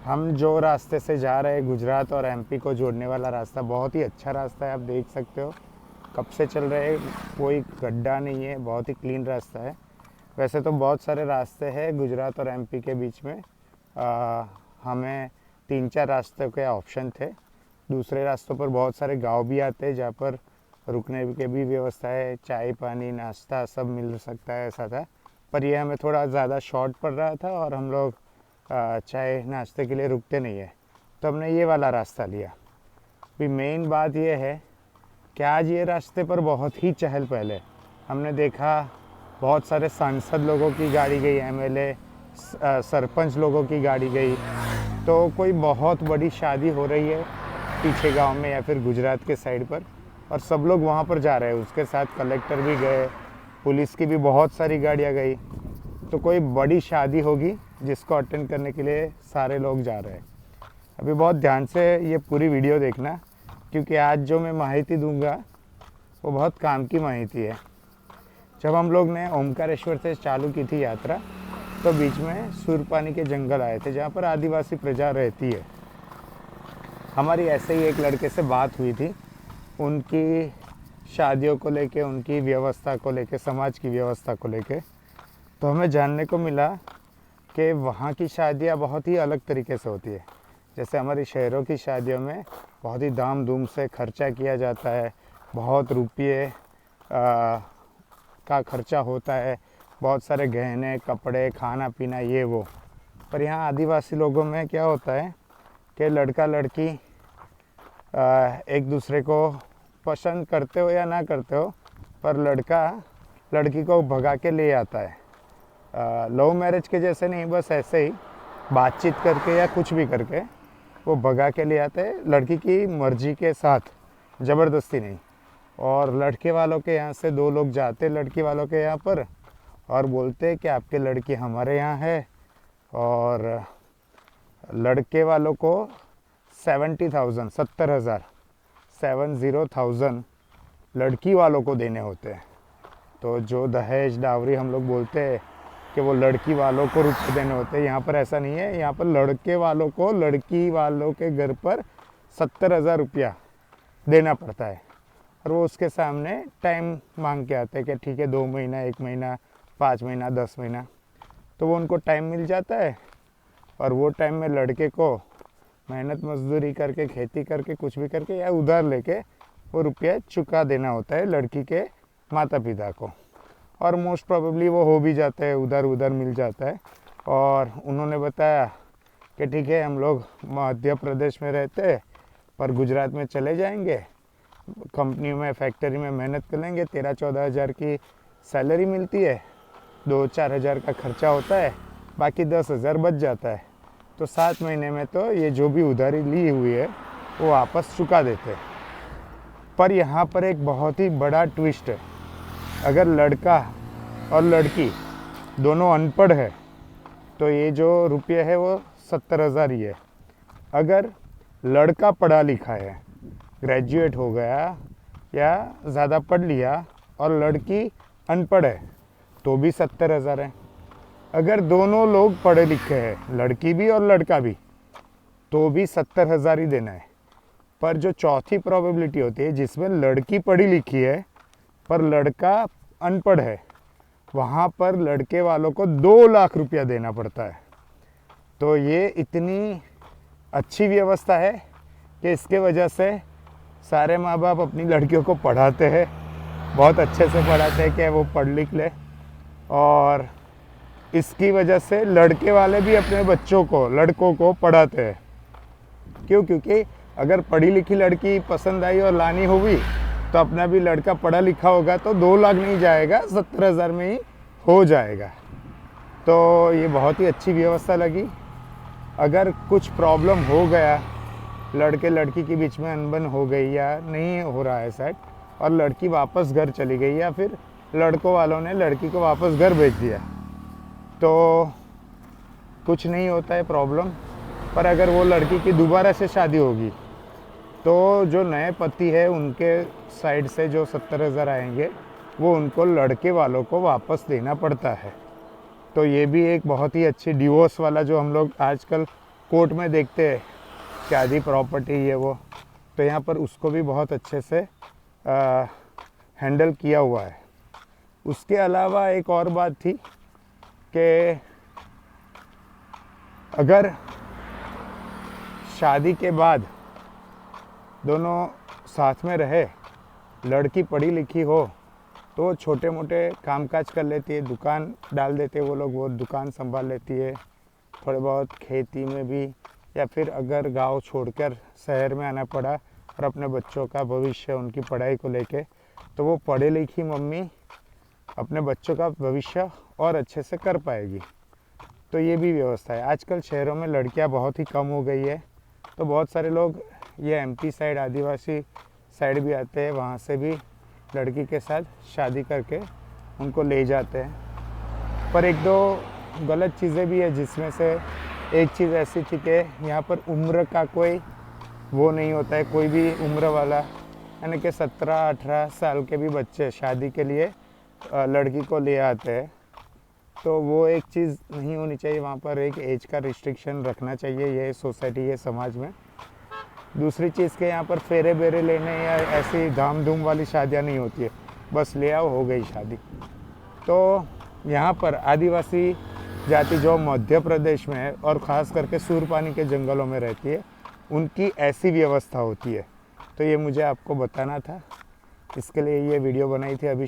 हम जो रास्ते से जा रहे हैं, गुजरात और एमपी को जोड़ने वाला रास्ता बहुत ही अच्छा रास्ता है। आप देख सकते हो कब से चल रहे हैं, कोई गड्ढा नहीं है, बहुत ही क्लीन रास्ता है। वैसे तो बहुत सारे रास्ते हैं गुजरात और एमपी के बीच में। हमें 3-4 रास्तों के ऑप्शन थे। दूसरे रास्तों पर बहुत सारे गांव भी आते हैं जहाँ पर रुकने की भी व्यवस्था है, चाय पानी नाश्ता सब मिल सकता है, ऐसा था। पर ये हमें थोड़ा ज़्यादा शॉर्ट पड़ रहा था और हम लोग चाय नाश्ते के लिए रुकते नहीं है, तो हमने ये वाला रास्ता लिया। अभी मेन बात ये है कि आज ये रास्ते पर बहुत ही चहल पहल है। हमने देखा बहुत सारे सांसद लोगों की गाड़ी गई, एमएलए सरपंच लोगों की गाड़ी गई। तो कोई बहुत बड़ी शादी हो रही है पीछे गांव में या फिर गुजरात के साइड पर, और सब लोग वहाँ पर जा रहे हैं। उसके साथ कलेक्टर भी गए, पुलिस की भी बहुत सारी गाड़ियाँ गई। तो कोई बड़ी शादी होगी जिसको अटेंड करने के लिए सारे लोग जा रहे हैं। अभी बहुत ध्यान से ये पूरी वीडियो देखना, क्योंकि आज जो मैं माहिती दूंगा वो बहुत काम की माहिती है। जब हम लोग ने ओमकारेश्वर से चालू की थी यात्रा, तो बीच में सूरपानी के जंगल आए थे जहाँ पर आदिवासी प्रजा रहती है। हमारी ऐसे ही एक लड़के से बात हुई थी, उनकी शादियों को लेके, उनकी व्यवस्था को लेके, समाज की व्यवस्था को लेके। तो हमें जानने को मिला कि वहाँ की शादियाँ बहुत ही अलग तरीके से होती है। जैसे हमारी शहरों की शादियों में बहुत ही धाम धूम से खर्चा किया जाता है, बहुत रुपये का खर्चा होता है, बहुत सारे गहने कपड़े खाना पीना ये वो। पर यहाँ आदिवासी लोगों में क्या होता है कि लड़का लड़की एक दूसरे को पसंद करते हो या ना करते हो, पर लड़का लड़की को भगा के ले आता है। लव मैरिज के जैसे नहीं, बस ऐसे ही बातचीत करके या कुछ भी करके वो भगा के ले आते हैं, लड़की की मर्जी के साथ, ज़बरदस्ती नहीं। और लड़के वालों के यहाँ से 2 लोग जाते लड़की वालों के यहाँ पर और बोलते कि आपकी लड़की हमारे यहाँ है, और लड़के वालों को 70,000 70,000 लड़की वालों को देने होते हैं। तो जो दहेज डावरी हम लोग बोलते हैं कि वो लड़की वालों को रुपये देने होते हैं, यहाँ पर ऐसा नहीं है। यहाँ पर लड़के वालों को लड़की वालों के घर पर 70,000 रुपया देना पड़ता है, और वो उसके सामने टाइम मांग के आते हैं कि ठीक है 2 महीना, 1 महीना, 5 महीना, 10 महीना। तो वो उनको टाइम मिल जाता है, और वो टाइम में लड़के को मेहनत मजदूरी करके, खेती करके, कुछ भी करके या उधार लेके वो रुपया चुका देना होता है लड़की के माता पिता को। और मोस्ट प्रोबेबली वो हो भी जाता है, उधर मिल जाता है। और उन्होंने बताया कि ठीक है हम लोग मध्य प्रदेश में रहते हैं, पर गुजरात में चले जाएंगे, कंपनी में फैक्ट्री में मेहनत कर लेंगे, 13-14 हज़ार की सैलरी मिलती है, 2-4 हज़ार का खर्चा होता है, बाकी 10 हज़ार बच जाता है। तो 7 महीने में तो ये जो भी उधारी ली हुई है वो वापस चुका देते हैं। पर यहाँ पर एक बहुत ही बड़ा ट्विस्ट है। अगर लड़का और लड़की दोनों अनपढ़ है तो ये जो रुपये है वो 70,000 ही है। अगर लड़का पढ़ा लिखा है, ग्रेजुएट हो गया या ज़्यादा पढ़ लिया, और लड़की अनपढ़ है तो भी 70,000 है। अगर दोनों लोग पढ़े लिखे हैं, लड़की भी और लड़का भी, तो भी 70,000 ही देना है। पर जो चौथी प्रोबेबिलिटी होती है जिसमें लड़की पढ़ी लिखी है पर लड़का अनपढ़ है, वहाँ पर लड़के वालों को 2 लाख रुपया देना पड़ता है। तो ये इतनी अच्छी व्यवस्था है कि इसके वजह से सारे माँ बाप अपनी लड़कियों को पढ़ाते हैं, बहुत अच्छे से पढ़ाते हैं कि वो पढ़ लिख ले। और इसकी वजह से लड़के वाले भी अपने बच्चों को, लड़कों को पढ़ाते हैं। क्यों? क्योंकि अगर पढ़ी लिखी लड़की पसंद आई और लानी हुई तो अपना भी लड़का पढ़ा लिखा होगा, तो 2 लाख नहीं जाएगा, 70,000 में ही हो जाएगा। तो ये बहुत ही अच्छी व्यवस्था लगी। अगर कुछ प्रॉब्लम हो गया, लड़के लड़की के बीच में अनबन हो गई या नहीं हो रहा है सेट, और लड़की वापस घर चली गई, या फिर लड़कों वालों ने लड़की को वापस घर भेज दिया, तो कुछ नहीं होता है प्रॉब्लम। पर अगर वो लड़की की दोबारा से शादी होगी तो जो नए पति है उनके साइड से जो 70,000 आएंगे वो उनको लड़के वालों को वापस देना पड़ता है। तो ये भी एक बहुत ही अच्छी डिवोर्स वाला जो हम लोग आजकल कोर्ट में देखते हैं कि आधी प्रॉपर्टी ये वो, तो यहाँ पर उसको भी बहुत अच्छे से हैंडल किया हुआ है। उसके अलावा एक और बात थी कि अगर शादी के बाद दोनों साथ में रहे, लड़की पढ़ी लिखी हो तो छोटे मोटे कामकाज कर लेती है, दुकान डाल देते हैं वो लोग, वो दुकान संभाल लेती है, थोड़े बहुत खेती में भी, या फिर अगर गांव छोड़कर शहर में आना पड़ा और अपने बच्चों का भविष्य, उनकी पढ़ाई को लेके, तो वो पढ़ी लिखी मम्मी अपने बच्चों का भविष्य और अच्छे से कर पाएगी। तो ये भी व्यवस्था है। आजकल शहरों में लड़कियां बहुत ही कम हो गई है, तो बहुत सारे लोग ये एमपी साइड, आदिवासी साइड भी आते हैं, वहाँ से भी लड़की के साथ शादी करके उनको ले जाते हैं। पर एक दो गलत चीज़ें भी है, जिसमें से एक चीज़ ऐसी थी कि यहाँ पर उम्र का कोई वो नहीं होता है, कोई भी उम्र वाला, यानी कि 17-18 साल के भी बच्चे शादी के लिए लड़की को ले आते हैं। तो वो एक चीज़ नहीं होनी चाहिए, वहाँ पर एक एज का रिस्ट्रिक्शन रखना चाहिए ये सोसाइटी, ये समाज में। दूसरी चीज़ के यहाँ पर फेरे बेरे लेने या ऐसी धाम धूम वाली शादियाँ नहीं होती है, बस ले आओ हो गई शादी। तो यहाँ पर आदिवासी जाति जो मध्य प्रदेश में है और ख़ास करके सूरपानी के जंगलों में रहती है, उनकी ऐसी व्यवस्था होती है। तो ये मुझे आपको बताना था, इसके लिए ये वीडियो बनाई थी। अभी